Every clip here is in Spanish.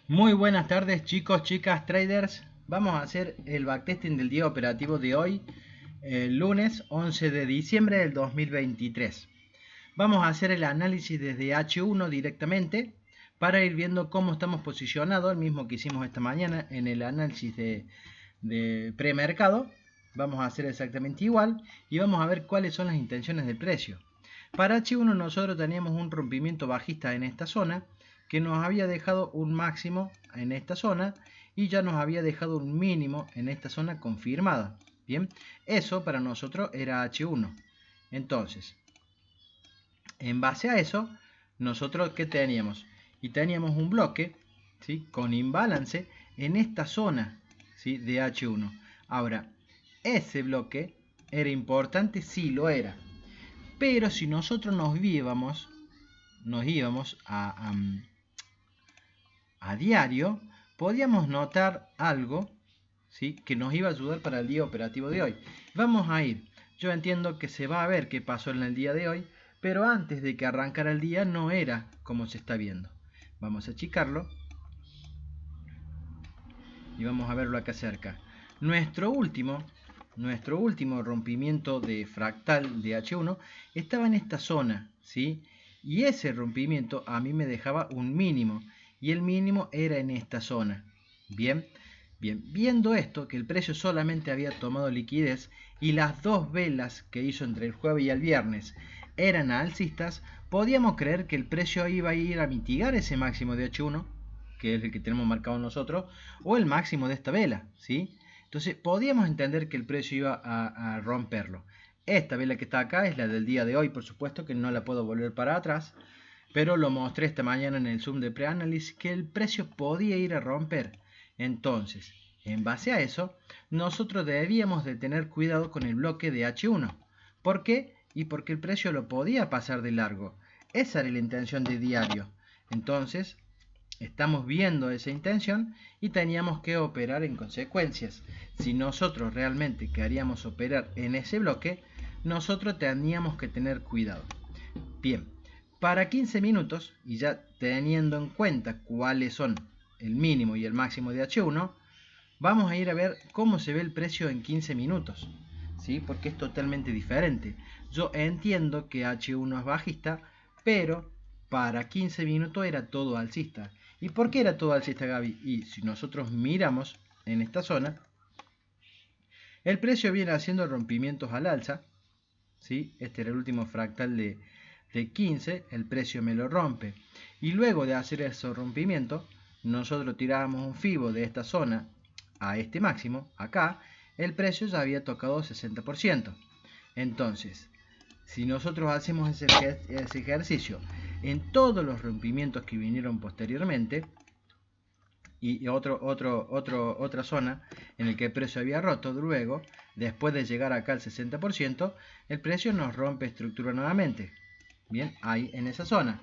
Muy buenas tardes chicos, chicas, traders. Vamos a hacer el backtesting del día operativo de hoy, el lunes 11 de diciembre del 2023. Vamos a hacer el análisis desde H1 directamente para ir viendo cómo estamos posicionados, el mismo que hicimos esta mañana en el análisis de premercado. Vamos a hacer exactamente igual y vamos a ver cuáles son las intenciones del precio. Para H1 nosotros teníamos un rompimiento bajista en esta zona que nos había dejado un máximo en esta zona y ya nos había dejado un mínimo en esta zona confirmada. Bien, eso para nosotros era H1. Entonces, en base a eso, nosotros ¿qué teníamos? Y teníamos un bloque, ¿sí?, con imbalance en esta zona, ¿sí?, de H1. Ahora, ese bloque era importante, sí lo era. Pero si nosotros nos íbamos a diario, podíamos notar algo, ¿sí?, que nos iba a ayudar para el día operativo de hoy. Vamos a ir. Yo entiendo que se va a ver qué pasó en el día de hoy, pero antes de que arrancara el día no era como se está viendo. Vamos a achicarlo y vamos a verlo acá cerca. Nuestro último rompimiento de fractal de H1 estaba en esta zona, ¿sí? Y ese rompimiento a mí me dejaba un mínimo, y el mínimo era en esta zona. Bien, viendo esto, que el precio solamente había tomado liquidez y las dos velas que hizo entre el jueves y el viernes eran alcistas, podíamos creer que el precio iba a ir a mitigar ese máximo de H1, que es el que tenemos marcado nosotros, o el máximo de esta vela, ¿sí? Entonces podíamos entender que el precio iba a romperlo. Esta vela que está acá es la del día de hoy, por supuesto que no la puedo volver para atrás, pero lo mostré esta mañana en el Zoom de preanálisis que el precio podía ir a romper. Entonces, en base a eso, nosotros debíamos de tener cuidado con el bloque de H1. ¿Por qué? Y porque el precio lo podía pasar de largo. Esa era la intención de diario. Entonces, estamos viendo esa intención y teníamos que operar en consecuencias. Si nosotros realmente queríamos operar en ese bloque, nosotros teníamos que tener cuidado. Bien, para 15 minutos, y ya teniendo en cuenta cuáles son el mínimo y el máximo de H1, vamos a ir a ver cómo se ve el precio en 15 minutos, ¿sí? Porque es totalmente diferente. Yo entiendo que H1 es bajista, pero para 15 minutos era todo alcista. ¿Y por qué era todo alcista, Gaby? Y si nosotros miramos en esta zona, el precio viene haciendo rompimientos al alza, ¿sí? Este era el último fractal de 15, el precio me lo rompe. Y luego de hacer esos rompimientos, nosotros tirábamos un FIBO de esta zona a este máximo, acá, el precio ya había tocado 60%. Entonces, si nosotros hacemos ese ejercicio en todos los rompimientos que vinieron posteriormente, y otra zona en el que el precio había roto luego, después de llegar acá al 60%, el precio nos rompe estructura nuevamente. Bien, ahí en esa zona.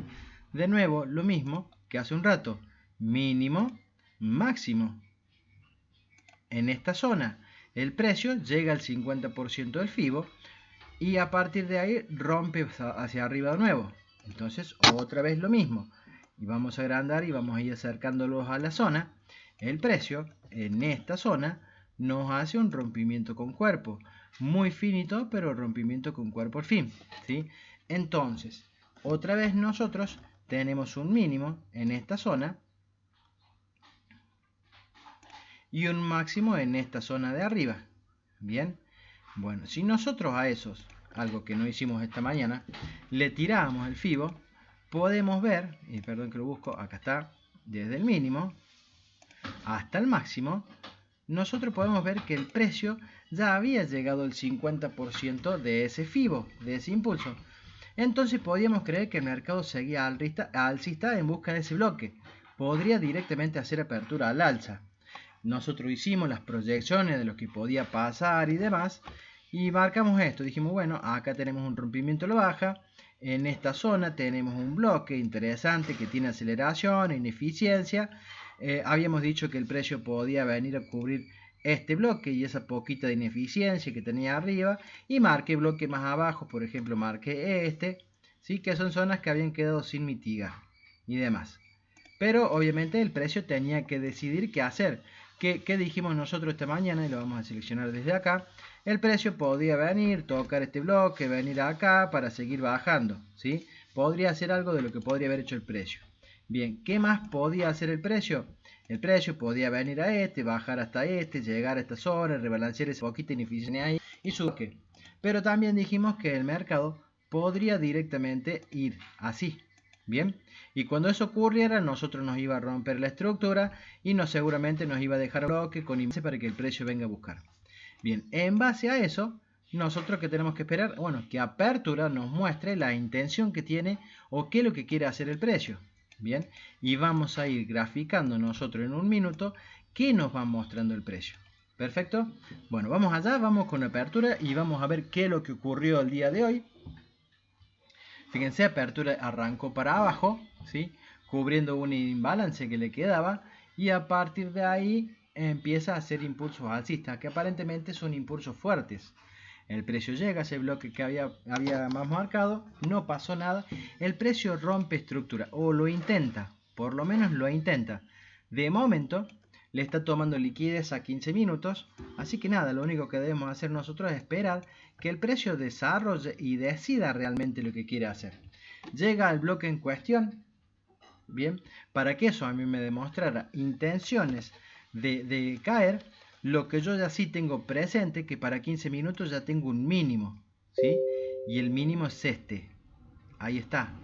De nuevo, lo mismo que hace un rato, mínimo, máximo. En esta zona, el precio llega al 50% del FIBO y a partir de ahí rompe hacia arriba de nuevo. Entonces, otra vez lo mismo. Y vamos a agrandar y vamos a ir acercándolos a la zona. El precio en esta zona nos hace un rompimiento con cuerpo. Muy finito, pero rompimiento con cuerpo al fin, ¿sí? Entonces, otra vez nosotros tenemos un mínimo en esta zona y un máximo en esta zona de arriba. Bien, bueno, si nosotros a esos, algo que no hicimos esta mañana, le tiramos el FIBO, podemos ver, y perdón que lo busco, acá está, desde el mínimo hasta el máximo, nosotros podemos ver que el precio ya había llegado al 50% de ese FIBO, de ese impulso. Entonces podíamos creer que el mercado seguía alcista en busca de ese bloque. Podría directamente hacer apertura al alza. Nosotros hicimos las proyecciones de lo que podía pasar y demás, y marcamos esto. Dijimos, bueno, acá tenemos un rompimiento a la baja, en esta zona tenemos un bloque interesante que tiene aceleración, ineficiencia. Habíamos dicho que el precio podía venir a cubrir este bloque y esa poquita de ineficiencia que tenía arriba, y marqué bloque más abajo, por ejemplo marqué este, ¿sí?, que son zonas que habían quedado sin mitigar y demás. Pero obviamente el precio tenía que decidir qué hacer. ¿Qué dijimos nosotros esta mañana? Y lo vamos a seleccionar desde acá. El precio podía venir, tocar este bloque, venir acá para seguir bajando, ¿sí? Podría hacer algo de lo que podría haber hecho el precio. Bien, ¿qué más podía hacer el precio? El precio podía venir a este, bajar hasta este, llegar a esta zona, rebalancear esa poquita ineficiencia ahí y subir. Pero también dijimos que el mercado podría directamente ir así. Bien, y cuando eso ocurriera, nosotros nos iba a romper la estructura y seguramente nos iba a dejar un bloque con índice para que el precio venga a buscar. Bien, en base a eso, nosotros que tenemos que esperar, bueno, que apertura nos muestre la intención que tiene o qué es lo que quiere hacer el precio. Bien, y vamos a ir graficando nosotros en un minuto qué nos va mostrando el precio. Perfecto. Bueno, vamos allá, vamos con apertura y vamos a ver qué es lo que ocurrió el día de hoy. Fíjense, apertura arrancó para abajo, ¿sí? Cubriendo un imbalance que le quedaba y a partir de ahí empieza a hacer impulsos alcistas, que aparentemente son impulsos fuertes. El precio llega a ese bloque que había más marcado, no pasó nada, el precio rompe estructura, o lo intenta, por lo menos lo intenta. De momento, le está tomando liquidez a 15 minutos, así que nada, lo único que debemos hacer nosotros es esperar que el precio desarrolle y decida realmente lo que quiere hacer. Llega al bloque en cuestión, bien, para que eso a mí me demostrara intenciones de caer, lo que yo ya sí tengo presente, que para 15 minutos ya tengo un mínimo, ¿sí? Y el mínimo es este, ahí está.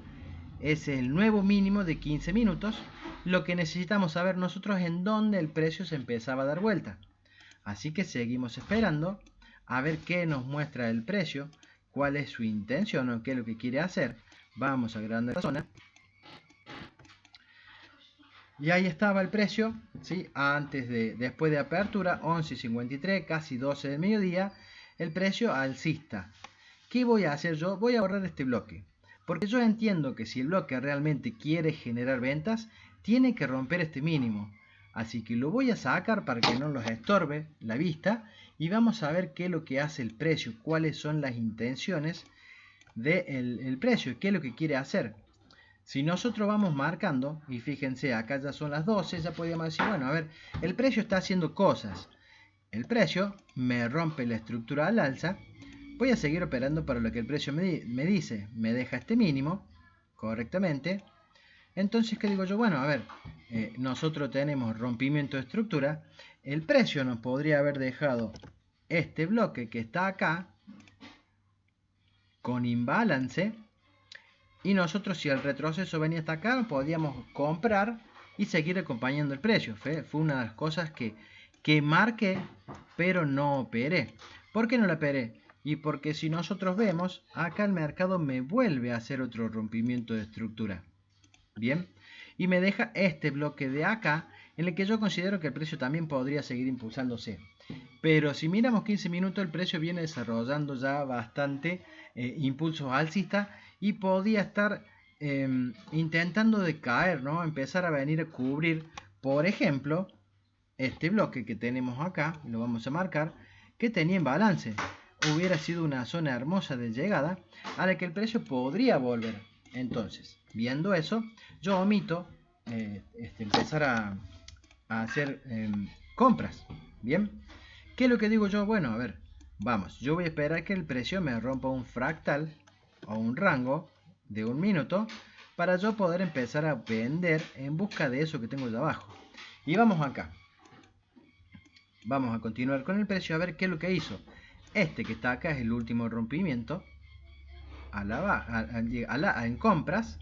Ese es el nuevo mínimo de 15 minutos. Lo que necesitamos saber nosotros es en dónde el precio se empezaba a dar vuelta. Así que seguimos esperando a ver qué nos muestra el precio, cuál es su intención o qué es lo que quiere hacer. Vamos a agrandar la zona. Y ahí estaba el precio, ¿sí? Después de apertura, 11.53, casi 12 del mediodía, el precio alcista. ¿Qué voy a hacer yo? Voy a borrar este bloque. Porque yo entiendo que si el bloque realmente quiere generar ventas, tiene que romper este mínimo. Así que lo voy a sacar para que no nos estorbe la vista y vamos a ver qué es lo que hace el precio, cuáles son las intenciones del precio, qué es lo que quiere hacer. Si nosotros vamos marcando, y fíjense, acá ya son las 12, ya podríamos decir, bueno, a ver, el precio está haciendo cosas. El precio me rompe la estructura al alza. Voy a seguir operando para lo que el precio me dice. Me deja este mínimo correctamente. Entonces, ¿qué digo yo? Bueno, a ver, nosotros tenemos rompimiento de estructura. El precio nos podría haber dejado este bloque que está acá con imbalance. Y nosotros, si el retroceso venía hasta acá, podíamos comprar y seguir acompañando el precio. Fue una de las cosas que marqué, pero no operé. ¿Por qué no la operé? Y porque si nosotros vemos, acá el mercado me vuelve a hacer otro rompimiento de estructura. Bien, y me deja este bloque de acá, en el que yo considero que el precio también podría seguir impulsándose. Pero si miramos 15 minutos, el precio viene desarrollando ya bastante impulsos alcistas y podía estar intentando de caer, ¿no? Empezar a venir a cubrir, por ejemplo, este bloque que tenemos acá, lo vamos a marcar, que tenía en balance. Hubiera sido una zona hermosa de llegada a la que el precio podría volver. Entonces, viendo eso, yo omito empezar a hacer compras. Bien, ¿qué es lo que digo yo? Bueno, a ver, vamos, yo voy a esperar que el precio me rompa un fractal o un rango de un minuto para yo poder empezar a vender en busca de eso que tengo allá abajo. Y vamos acá. Vamos a continuar con el precio a ver qué es lo que hizo. Este que está acá es el último rompimiento a la baja, en compras,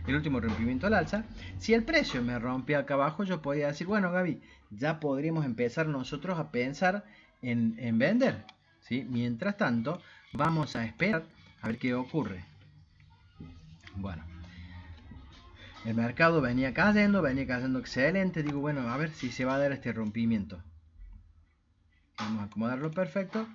el último rompimiento al alza. Si el precio me rompe acá abajo, yo podría decir, bueno, Gaby, ya podríamos empezar nosotros a pensar en vender, ¿sí? Mientras tanto, vamos a esperar a ver qué ocurre. Bueno, el mercado venía cayendo excelente. Digo, bueno, a ver si se va a dar este rompimiento. Vamos a acomodarlo perfecto.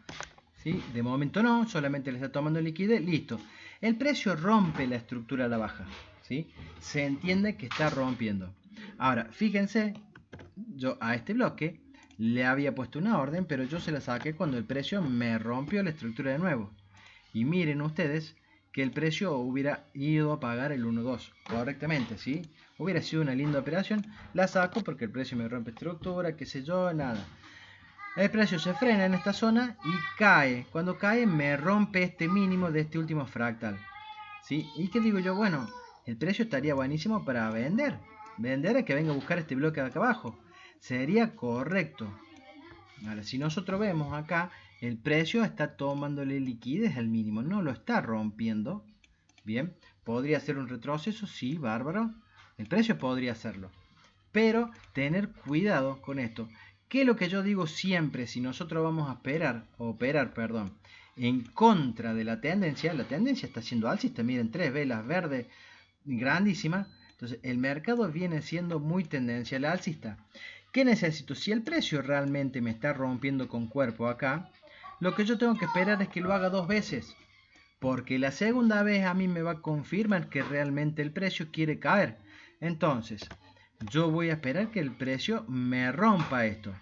¿Sí? De momento no, solamente le está tomando liquidez, listo. El precio rompe la estructura a la baja, ¿sí? Se entiende que está rompiendo. Ahora, fíjense, yo a este bloque le había puesto una orden, pero yo se la saqué cuando el precio me rompió la estructura de nuevo. Y miren ustedes que el precio hubiera ido a pagar el 1.2 correctamente, ¿sí? hubiera sido una linda operación, la saco porque el precio me rompe estructura, qué sé yo, nada. El precio se frena en esta zona y cae. Cuando cae me rompe este mínimo de este último fractal, ¿sí? ¿Y qué digo yo? Bueno, el precio estaría buenísimo para vender. Vender es que venga a buscar este bloque de acá abajo. Sería correcto. Ahora, si nosotros vemos acá, el precio está tomándole liquidez al mínimo, no lo está rompiendo. Bien, podría ser un retroceso, sí, bárbaro. El precio podría hacerlo. Pero tener cuidado con esto. ¿Qué es lo que yo digo siempre? Si nosotros vamos a operar, en contra de la tendencia está siendo alcista. Miren, 3 velas verdes grandísimas. Entonces, el mercado viene siendo muy tendencial alcista. ¿Qué necesito? Si el precio realmente me está rompiendo con cuerpo acá, lo que yo tengo que esperar es que lo haga 2 veces. Porque la segunda vez a mí me va a confirmar que realmente el precio quiere caer. Entonces, yo voy a esperar que el precio me rompa esto.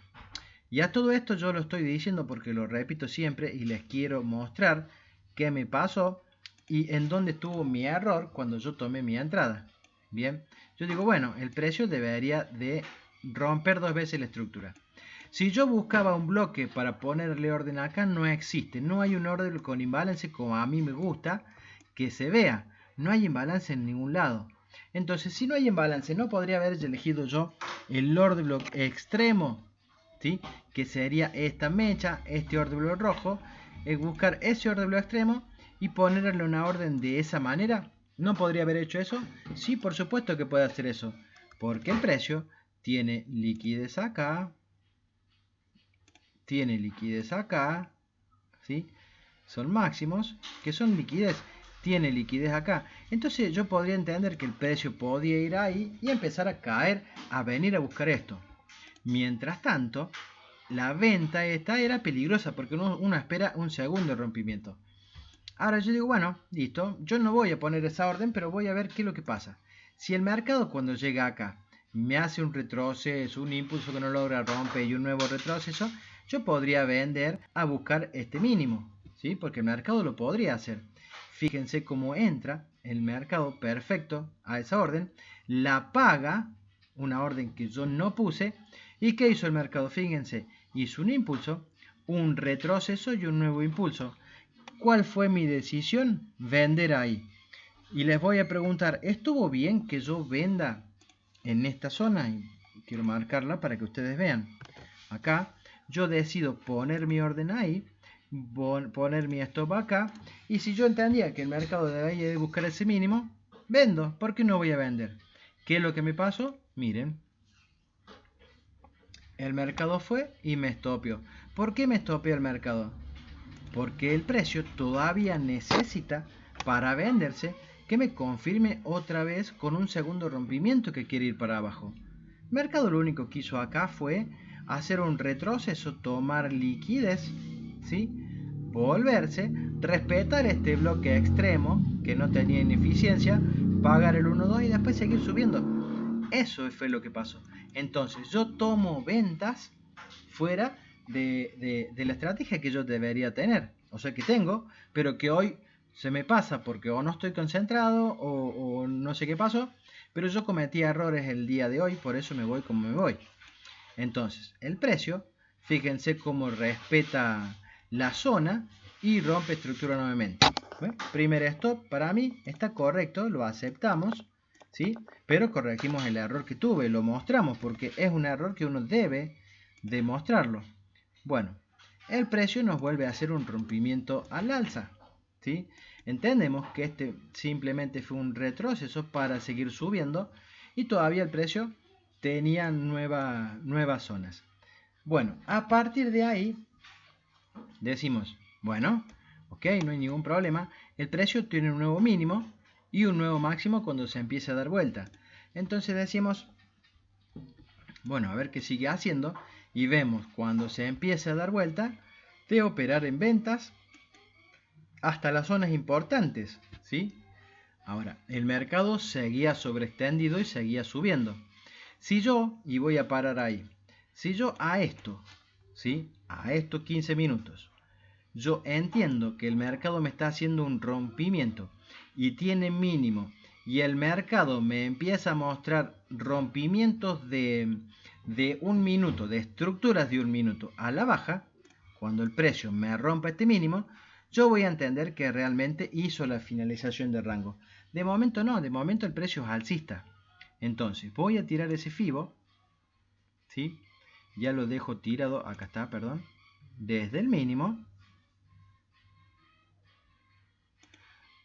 Y a todo esto yo lo estoy diciendo porque lo repito siempre y les quiero mostrar qué me pasó y en dónde estuvo mi error cuando yo tomé mi entrada. Bien, yo digo, bueno, el precio debería de romper 2 veces la estructura. Si yo buscaba un bloque para ponerle orden acá, no existe. No hay un orden con imbalance como a mí me gusta que se vea. No hay imbalance en ningún lado. Entonces, si no hay imbalance, no podría haber elegido yo el order block extremo, ¿sí? Que sería esta mecha, este order block rojo, es buscar ese order block extremo y ponerle una orden de esa manera. ¿No podría haber hecho eso? Sí, por supuesto que puede hacer eso, porque el precio tiene liquidez acá, tiene liquidez acá, ¿sí? Son máximos, que son liquidez, tiene liquidez acá. Entonces yo podría entender que el precio podía ir ahí y empezar a caer, a venir a buscar esto. Mientras tanto, la venta esta era peligrosa porque uno espera un segundo rompimiento. Ahora yo digo, bueno, listo, yo no voy a poner esa orden, pero voy a ver qué es lo que pasa. Si el mercado cuando llega acá me hace un retroceso, un impulso que no logra romper y un nuevo retroceso, yo podría vender a buscar este mínimo, ¿sí? Porque el mercado lo podría hacer. Fíjense cómo entra el mercado perfecto a esa orden, la paga, una orden que yo no puse, ¿y qué hizo el mercado? Fíjense, hizo un impulso, un retroceso y un nuevo impulso. ¿Cuál fue mi decisión? Vender ahí. Y les voy a preguntar, ¿estuvo bien que yo venda en esta zona? Y quiero marcarla para que ustedes vean. Acá yo decido poner mi orden ahí, poner mi stop acá, y si yo entendía que el mercado debía de buscar ese mínimo, vendo. ¿Por qué no voy a vender? ¿Qué es lo que me pasó? Miren. El mercado fue y me estopió. ¿Por qué me estopió el mercado? Porque el precio todavía necesita para venderse que me confirme otra vez con un segundo rompimiento que quiere ir para abajo. El mercado lo único que hizo acá fue hacer un retroceso, tomar liquidez, ¿sí? Volverse, respetar este bloque extremo que no tenía ineficiencia, pagar el 1-2 y después seguir subiendo. Eso fue lo que pasó. Entonces yo tomo ventas fuera de la estrategia que yo debería tener. O sea que tengo, pero que hoy se me pasa porque o no estoy concentrado o no sé qué pasó. Pero yo cometí errores el día de hoy, por eso me voy como me voy. Entonces, el precio, fíjense cómo respeta la zona y rompe estructura nuevamente. ¿Ven? Primer stop para mí está correcto, lo aceptamos, ¿sí? Pero corregimos el error que tuve, lo mostramos porque es un error que uno debe demostrarlo. Bueno, el precio nos vuelve a hacer un rompimiento al alza, ¿sí? Entendemos que este simplemente fue un retroceso para seguir subiendo y todavía el precio tenía nuevas zonas. Bueno, a partir de ahí decimos, bueno, ok, no hay ningún problema, el precio tiene un nuevo mínimo y un nuevo máximo cuando se empiece a dar vuelta. Entonces decimos, bueno, a ver qué sigue haciendo y vemos cuando se empieza a dar vuelta de operar en ventas hasta las zonas importantes, ¿sí? Ahora, el mercado seguía sobreextendido y seguía subiendo. Si yo, y voy a parar ahí, si yo a esto, ¿sí? A estos 15 minutos, yo entiendo que el mercado me está haciendo un rompimiento y tiene mínimo y el mercado me empieza a mostrar rompimientos de 1 minuto, de estructuras de 1 minuto a la baja, cuando el precio me rompa este mínimo, yo voy a entender que realmente hizo la finalización de rango. De momento no, de momento el precio es alcista. Entonces voy a tirar ese FIBO, ¿sí? Ya lo dejo tirado, acá está, perdón, desde el mínimo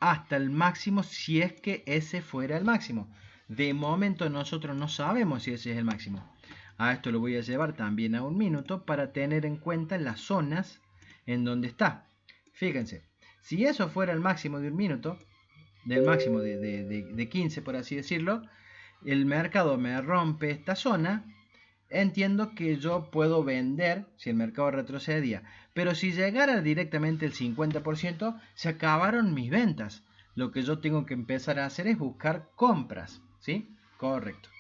hasta el máximo, si es que ese fuera el máximo. De momento nosotros no sabemos si ese es el máximo. A esto lo voy a llevar también a 1 minuto para tener en cuenta las zonas en donde está. Fíjense, si eso fuera el máximo de 1 minuto, del máximo de 15 por así decirlo, el mercado me rompe esta zona, entiendo que yo puedo vender si el mercado retrocedía, pero si llegara directamente el 50%, se acabaron mis ventas. Lo que yo tengo que empezar a hacer es buscar compras, ¿sí? Correcto.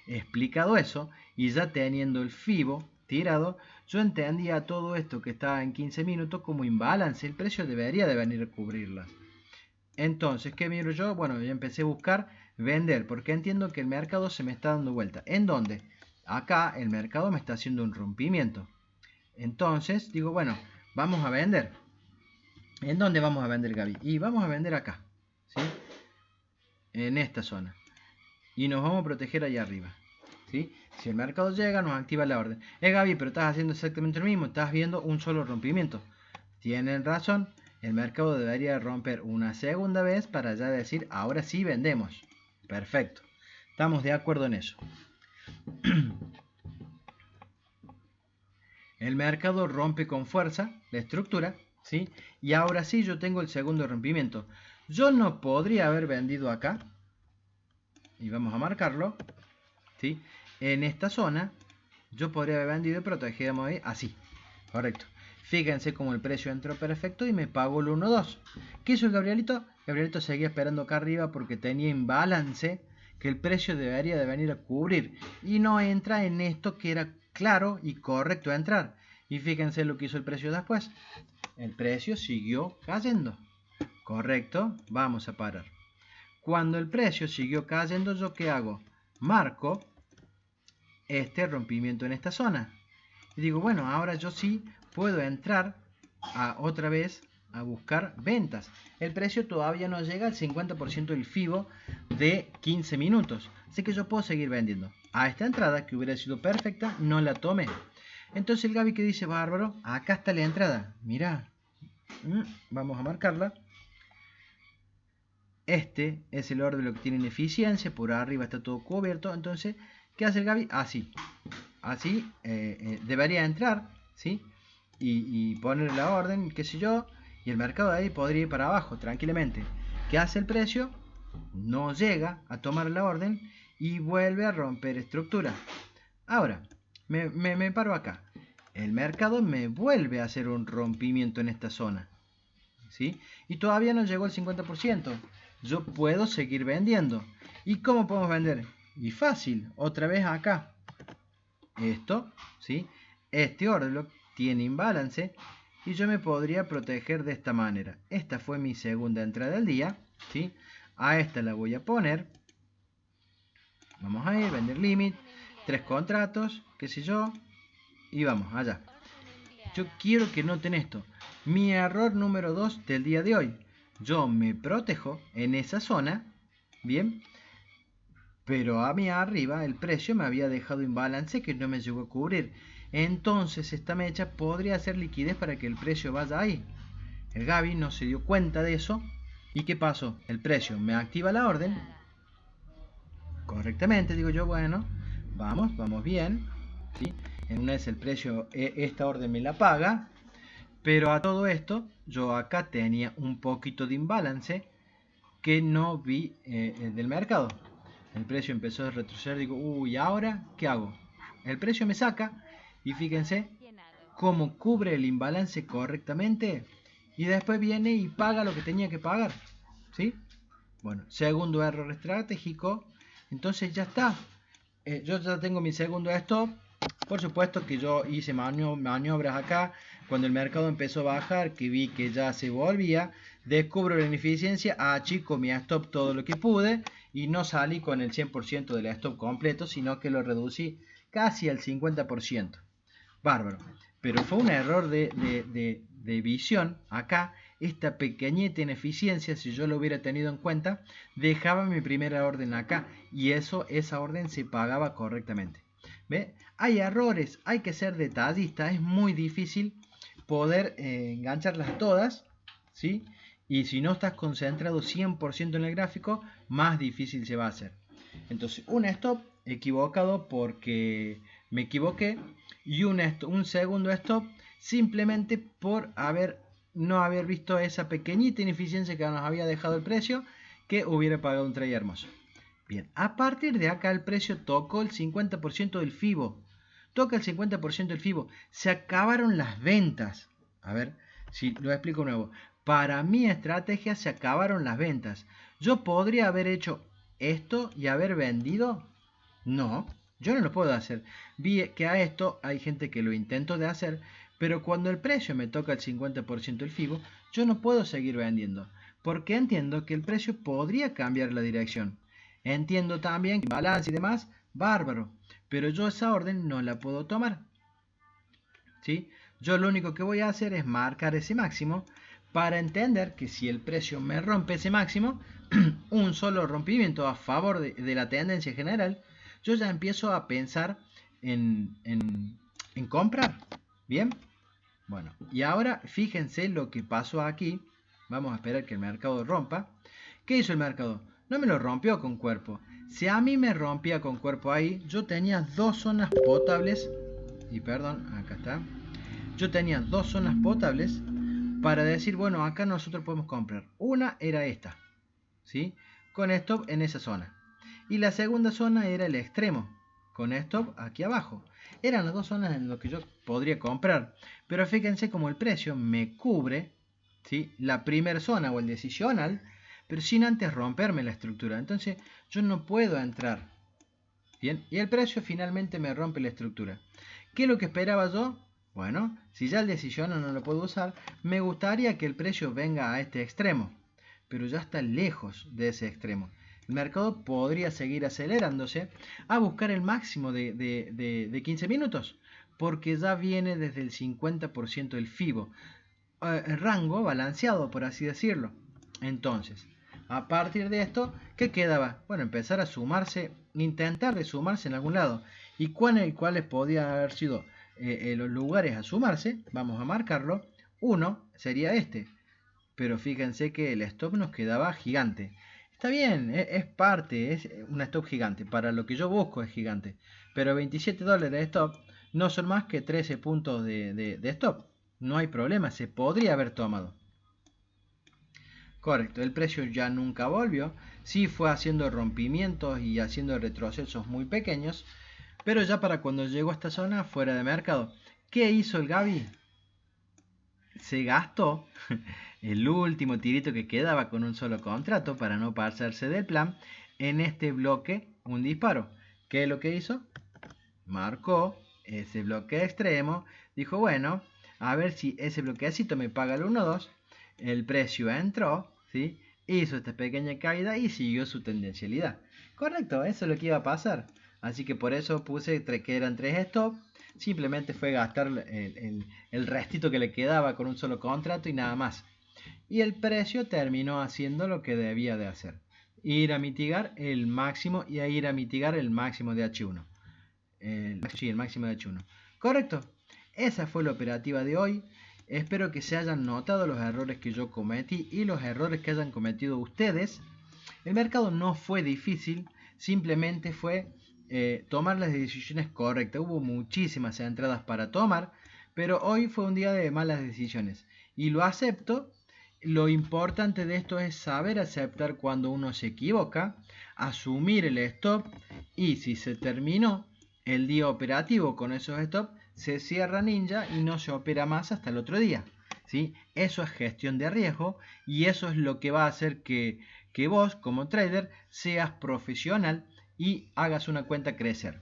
Explicado eso, y ya teniendo el FIBO tirado, yo entendía todo esto que estaba en 15 minutos como imbalance. El precio debería de venir a cubrirlas. Entonces, ¿qué miro yo? Bueno, yo empecé a buscar vender, porque entiendo que el mercado se me está dando vuelta. ¿En dónde? Acá el mercado me está haciendo un rompimiento. Entonces, digo, bueno, vamos a vender. ¿En dónde vamos a vender, Gaby? Y vamos a vender acá, ¿sí? En esta zona. Y nos vamos a proteger allá arriba, ¿sí? Si el mercado llega, nos activa la orden. Gaby, pero estás haciendo exactamente lo mismo. Estás viendo un solo rompimiento. Tienen razón. El mercado debería romper una segunda vez para ya decir, ahora sí vendemos. Perfecto. Estamos de acuerdo en eso. El mercado rompe con fuerza la estructura, ¿sí? Y ahora sí yo tengo el segundo rompimiento. Yo no podría haber vendido acá. Y vamos a marcarlo, ¿sí? En esta zona yo podría haber vendido y protegido ahí así. Correcto. Fíjense cómo el precio entró perfecto y me pagó el 1.2. ¿Qué hizo el Gabrielito? Gabrielito seguía esperando acá arriba porque tenía imbalance que el precio debería de venir a cubrir. Y no entra en esto que era claro y correcto entrar. Y fíjense lo que hizo el precio después. El precio siguió cayendo. Correcto, vamos a parar. Cuando el precio siguió cayendo, ¿yo qué hago? Marco este rompimiento en esta zona. Y digo, bueno, ahora yo sí puedo entrar otra vez a buscar ventas. El precio todavía no llega al 50% del FIBO de 15 minutos. Así que yo puedo seguir vendiendo. A esta entrada, que hubiera sido perfecta, no la tomé. Entonces el Gaby que dice, bárbaro, acá está la entrada. Mirá, vamos a marcarla. Este es el orden de lo que tiene ineficiencia. Por arriba está todo cubierto. Entonces, ¿qué hace el Gaby? Así. Así debería entrar, ¿sí? Y poner la orden, qué sé yo, y el mercado de ahí podría ir para abajo tranquilamente. ¿Qué hace el precio? No llega a tomar la orden y vuelve a romper estructura. Ahora, me paro acá. El mercado me vuelve a hacer un rompimiento en esta zona, ¿sí? Y todavía no llegó al 50%. Yo puedo seguir vendiendo. ¿Y cómo podemos vender? Y fácil, otra vez acá. Esto, ¿sí? Este order tiene imbalance y yo me podría proteger de esta manera. Esta fue mi segunda entrada del día, ¿sí? A esta la voy a poner. Vamos a ir, vender limit, 3 contratos, qué sé yo, y vamos, allá. Yo quiero que noten esto. Mi error número 2 del día de hoy. Yo me protejo en esa zona, ¿bien? Pero a mí arriba el precio me había dejado imbalance que no me llegó a cubrir. Entonces esta mecha podría hacer liquidez para que el precio vaya ahí. El Gaby no se dio cuenta de eso. ¿Y qué pasó? El precio me activa la orden. Correctamente, digo yo, bueno, vamos bien. ¿Sí? En una vez el precio, esta orden me la paga. Pero a todo esto, yo acá tenía un poquito de imbalance que no vi del mercado. El precio empezó a retroceder, digo, uy, ¿ahora qué hago? El precio me saca y fíjense cómo cubre el imbalance correctamente y después viene y paga lo que tenía que pagar, ¿sí? Bueno, segundo error estratégico, entonces ya está. Yo ya tengo mi segundo stop. Por supuesto que yo hice maniobras acá. Cuando el mercado empezó a bajar, que vi que ya se volvía, descubro la ineficiencia, achico mi stop todo lo que pude y no salí con el 100% del stop completo, sino que lo reducí casi al 50%. Bárbaro. Pero fue un error de visión acá. Esta pequeñita ineficiencia, si yo lo hubiera tenido en cuenta, dejaba mi primera orden acá y esa orden se pagaba correctamente. ¿Ve? Hay errores, hay que ser detallista, es muy difícil poder engancharlas todas, ¿sí? Y si no estás concentrado 100% en el gráfico, más difícil se va a hacer. Entonces, un stop equivocado porque me equivoqué y un segundo stop simplemente por no haber visto esa pequeñita ineficiencia que nos había dejado el precio, que hubiera pagado un trade hermoso. Bien, a partir de acá el precio tocó el 50% del FIBO. Toca el 50% del FIBO. Se acabaron las ventas. A ver si lo explico de nuevo. Para mi estrategia se acabaron las ventas. ¿Yo podría haber hecho esto y haber vendido? No, yo no lo puedo hacer. Vi que a esto hay gente que lo intentó de hacer, pero cuando el precio me toca el 50% del FIBO, yo no puedo seguir vendiendo, porque entiendo que el precio podría cambiar la dirección. Entiendo también que balance y demás, bárbaro, pero yo esa orden no la puedo tomar. ¿Sí? Yo lo único que voy a hacer es marcar ese máximo para entender que si el precio me rompe ese máximo, un solo rompimiento a favor de la tendencia general, yo ya empiezo a pensar en comprar. ¿Bien? Bueno, y ahora fíjense lo que pasó aquí. Vamos a esperar que el mercado rompa. ¿Qué hizo el mercado? No me lo rompió con cuerpo. Si a mí me rompía con cuerpo ahí, yo tenía dos zonas potables. Y perdón, acá está. Yo tenía dos zonas potables para decir, bueno, acá nosotros podemos comprar. Una era esta, ¿sí? Con stop en esa zona. Y la segunda zona era el extremo, con stop aquí abajo. Eran las dos zonas en las que yo podría comprar. Pero fíjense como el precio me cubre, ¿sí?, la primera zona o el decisional, pero sin antes romperme la estructura. Entonces yo no puedo entrar. Bien, y el precio finalmente me rompe la estructura. ¿Qué es lo que esperaba yo? Bueno, si ya el decisional no lo puedo usar, me gustaría que el precio venga a este extremo, pero ya está lejos de ese extremo. El mercado podría seguir acelerándose a buscar el máximo de 15 minutos, porque ya viene desde el 50% del FIBO, rango balanceado, por así decirlo. Entonces, a partir de esto, ¿qué quedaba? Bueno, empezar a sumarse, intentar de sumarse en algún lado. ¿Y cuáles podían haber sido los lugares a sumarse? Vamos a marcarlo. Uno sería este, pero fíjense que el stop nos quedaba gigante. Está bien, es parte, es una stop gigante. Para lo que yo busco es gigante. Pero 27 dólares de stop no son más que 13 puntos de stop. No hay problema, se podría haber tomado. Correcto, el precio ya nunca volvió. Sí fue haciendo rompimientos y haciendo retrocesos muy pequeños. Pero ya para cuando llegó a esta zona, fuera de mercado. ¿Qué hizo el Gaby? Se gastó el último tirito que quedaba con un solo contrato para no pasarse del plan en este bloque un disparo. ¿Qué es lo que hizo? Marcó ese bloque extremo, dijo, bueno, a ver si ese bloquecito me paga el 1-2, el precio entró, ¿sí?, hizo esta pequeña caída y siguió su tendencialidad. Correcto, eso es lo que iba a pasar. Así que por eso puse que eran 3 stop. Simplemente fue gastar el restito que le quedaba con un solo contrato y nada más. Y el precio terminó haciendo lo que debía de hacer. Ir a mitigar el máximo y a ir a mitigar el máximo de H1. El máximo de H1. Correcto. Esa fue la operativa de hoy. Espero que se hayan notado los errores que yo cometí y los errores que hayan cometido ustedes. El mercado no fue difícil, simplemente fue tomar las decisiones correctas. Hubo muchísimas entradas para tomar, pero hoy fue un día de malas decisiones. Y lo acepto. Lo importante de esto es saber aceptar cuando uno se equivoca, asumir el stop y si se terminó el día operativo con esos stops, se cierra ninja y no se opera más hasta el otro día, ¿sí? Eso es gestión de riesgo y eso es lo que va a hacer que vos como trader seas profesional y hagas una cuenta crecer.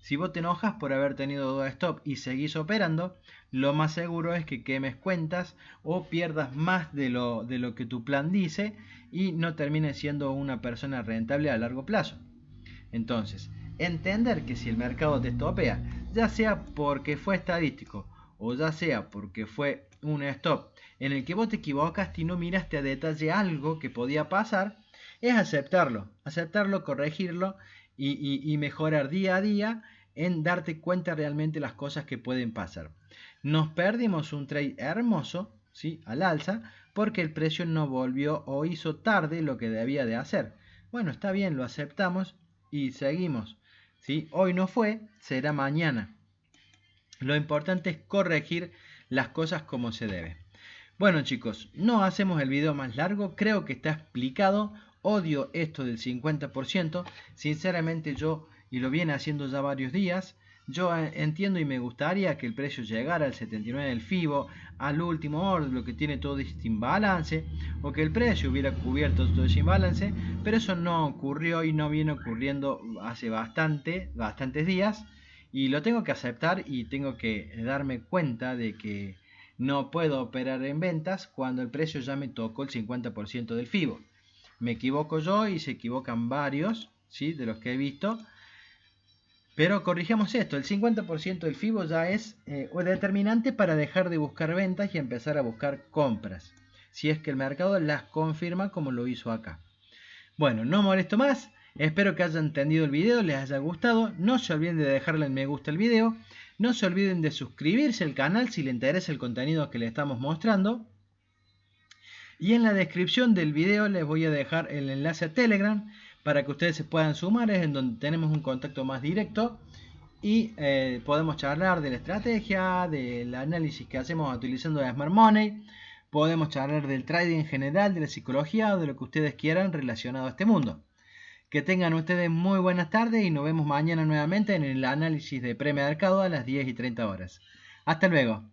Si vos te enojas por haber tenido 2 stop y seguís operando, lo más seguro es que quemes cuentas o pierdas más de lo que tu plan dice y no termines siendo una persona rentable a largo plazo. Entonces, entender que si el mercado te estopea, ya sea porque fue estadístico o ya sea porque fue un stop en el que vos te equivocaste y no miraste a detalle algo que podía pasar, es aceptarlo, corregirlo y mejorar día a día en darte cuenta realmente las cosas que pueden pasar. Nos perdimos un trade hermoso, ¿sí?, al alza, porque el precio no volvió o hizo tarde lo que debía de hacer. Bueno, está bien, lo aceptamos y seguimos, ¿sí? Hoy no fue, será mañana. Lo importante es corregir las cosas como se debe. Bueno, chicos, no hacemos el video más largo, creo que está explicado. Odio esto del 50%, sinceramente yo, y lo viene haciendo ya varios días, yo entiendo y me gustaría que el precio llegara al 79 del FIBO, al último orden, lo que tiene todo este imbalance, o que el precio hubiera cubierto todo ese imbalance, pero eso no ocurrió y no viene ocurriendo hace bastantes días, y lo tengo que aceptar y tengo que darme cuenta de que no puedo operar en ventas cuando el precio ya me tocó el 50% del FIBO. Me equivoco yo y se equivocan varios, ¿sí?, de los que he visto. Pero corrijamos esto, el 50% del FIBO ya es determinante para dejar de buscar ventas y empezar a buscar compras, si es que el mercado las confirma como lo hizo acá. Bueno, no molesto más, espero que hayan entendido el video, les haya gustado, no se olviden de dejarle me gusta al video, no se olviden de suscribirse al canal si les interesa el contenido que les estamos mostrando. Y en la descripción del video les voy a dejar el enlace a Telegram para que ustedes se puedan sumar, es en donde tenemos un contacto más directo y podemos charlar de la estrategia, del análisis que hacemos utilizando la Smart Money, podemos charlar del trading en general, de la psicología o de lo que ustedes quieran relacionado a este mundo. Que tengan ustedes muy buenas tardes y nos vemos mañana nuevamente en el análisis de premercado a las 10:30 horas. Hasta luego.